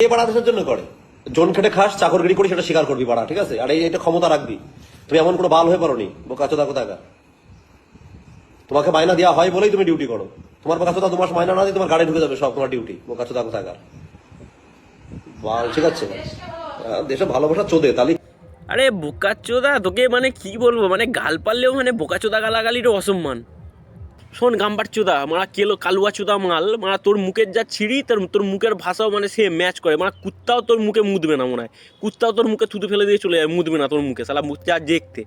এ বাড়া দেশের জন্য করে, জন খেটে খাস, চাকরগিরি করি, সেটা স্বীকার করবি বাড়া, ঠিক আছে? আর এটা ক্ষমতা রাখবি। তুমি এমন কোনো বাল হয়ে পারোনি বোকাচোদা কোথাকার। তোমাকে মাইনা দেওয়া হয় বলেই তুমি ডিউটি করো। তোমার বোকাচোদা 2 মাস মাইনা না দিয়ে তোমার গাড়ি ঢুকে যাবে সব, তোমার ডিউটি বোকাচোদা কোথাকার বাল, ঠিক আছে? দেশে ভালোবাসা চোদে তালি। আরে বোকাচোদা, তোকে মানে কি বলবো, মানে গাল পারলেও মানে বোকাচোদা গালাগালির অসম্মান। শোন গাম্বার চোদা, মারা কালুয়া চোদা মাল, মারা তোর মুখের যা ছিঁড়ি, তোর মুখের ভাষাও মানে সে ম্যাচ করে। মানে কুত্তাও তোর মুখে মুদবে না, মনে হয় কুত্তাও তোর মুখে থুতু ফেলে দিয়ে চলে যায়, মুদবে না তোর মুখে শালা, যা দেখতে।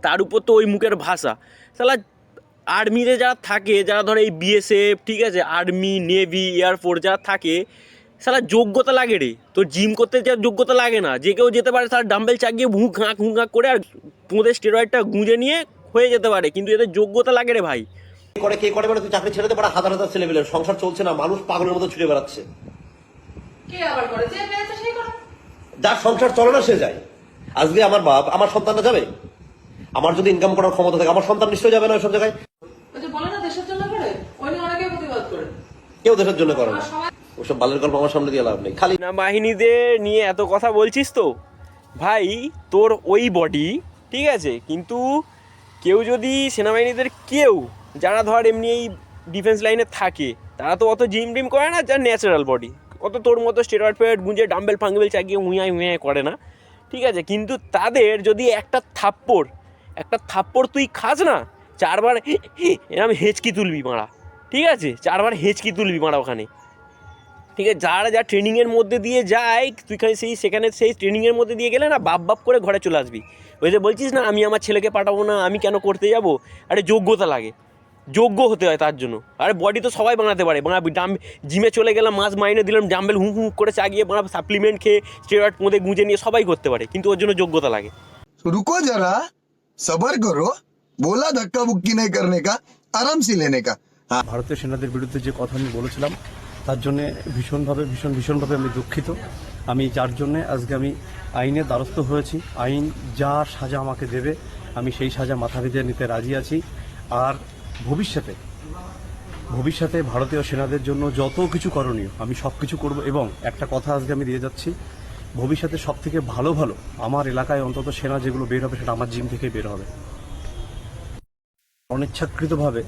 তার উপর তো ওই মুখের ভাষা শালা। আর্মিতে যারা থাকে, যারা ধর এই বিএসএফ, ঠিক আছে, আর্মি, নেভি, এয়ারফোর্স যারা থাকে, শালা যোগ্যতা লাগে রে। তোর জিম করতে যা যোগ্যতা লাগে না, যে কেউ যেতে পারে তার ডাম্বেল চাগিয়ে হুঁক হাঁক করে আর পোঁদের স্টেরয়েডটা গুঁজে নিয়ে হয়ে যেতে পারে, কিন্তু এদের যোগ্যতা লাগে রে ভাই। করে কে করে মানে তুই চাকরি ছেড়ে দে পারা, হাজার হাজার ছেলেমেয়ের সংসার চলছে না, মানুষ পাগলের মতো ছুটে বেড়াচ্ছে। কে আবার করে? যে পেয়েছে সেই করে। যার সংসার চলে না সে যায়। আজকে আমার বাপ, আমার সন্তানরা যাবে? আমার যদি ইনকাম করার ক্ষমতা থাকে, আমার সন্তান নিশ্চয়ই যাবে না ওইসব জায়গায়। ওই যে বলে না দেশের জন্য করে, ওই নিয়ে অনেকে প্রতিবাদ করে। কেউ দেশের জন্য করে না। ওসব বালের গল্প আমার সামনে দিয়ে লাভ নেই। খালি না বাহিনীদের নিয়ে এত কথা বলছিস তো ভাই, তোর ওই বডি ঠিক আছে, কিন্তু কেউ যদি সেনাবাহিনীদের কেউ যারা ধর এমনি এই ডিফেন্স লাইনে থাকে, তারা তো অত জিম টিম করে না, যার ন্যাচারাল বডি, অত তোর মতো স্টেরয়েড ফেরয়েড গুঁজে ডাম্বেল ফাঙ্গবেল চাগিয়ে উঁয়ায় করে না, ঠিক আছে? কিন্তু তাদের যদি একটা থাপ্পড় তুই খাস না, 4বার এরকম হেঁচকি তুলবি মারা, ঠিক আছে? 4বার হেঁচকি তুলবি মারা ওখানে, ঠিক আছে? যারা যা ট্রেনিংয়ের মধ্যে দিয়ে যায়, তুই সেখানে সেই ট্রেনিংয়ের মধ্যে দিয়ে গেলে না বাপ করে ঘরে চলে আসবি। ওই যে বলছিস না আমি আমার ছেলেকে পাঠাবো না, আমি কেন করতে যাব? আরে যোগ্যতা লাগে, যোগ্য হতে হয় তার জন্য। আরে বডি তো সবাই বানাতে পারে, জিমে চলে গেলাম, মাস মাইনে দিলাম, ডাম্বেল হুঁক করে চাগিয়ে সাপ্লিমেন্ট খেয়ে স্টেরয়েড মধ্যে গুঁজে নিয়ে সবাই করতে পারে, কিন্তু ওর জন্য যোগ্যতা লাগে। रुको जरा सबर करो बोला धक्का बुक्की नहीं करने का आराम से लेने का ভারতীয় সেনাদের বিরুদ্ধে যে কথা আমি বলেছিলাম, তার জন্যে ভীষণভাবে আমি দুঃখিত। আমি যার জন্যে আজকে আমি আইনের দ্বারস্থ হয়েছি। আইন যা সাজা আমাকে দেবে আমি সেই সাজা মাথা ভেজে নিতে রাজি আছি। আর ভবিষ্যতে ভারতীয় সেনাদের জন্য যত কিছু করণীয় আমি সব কিছু করব। এবং একটা কথা আজকে আমি দিয়ে যাচ্ছি, ভবিষ্যতে সব থেকে ভালো আমার এলাকায় অন্তত সেনা যেগুলো বের হবে সেটা আমার জিম থেকে বের হবে। অনিচ্ছাকৃতভাবে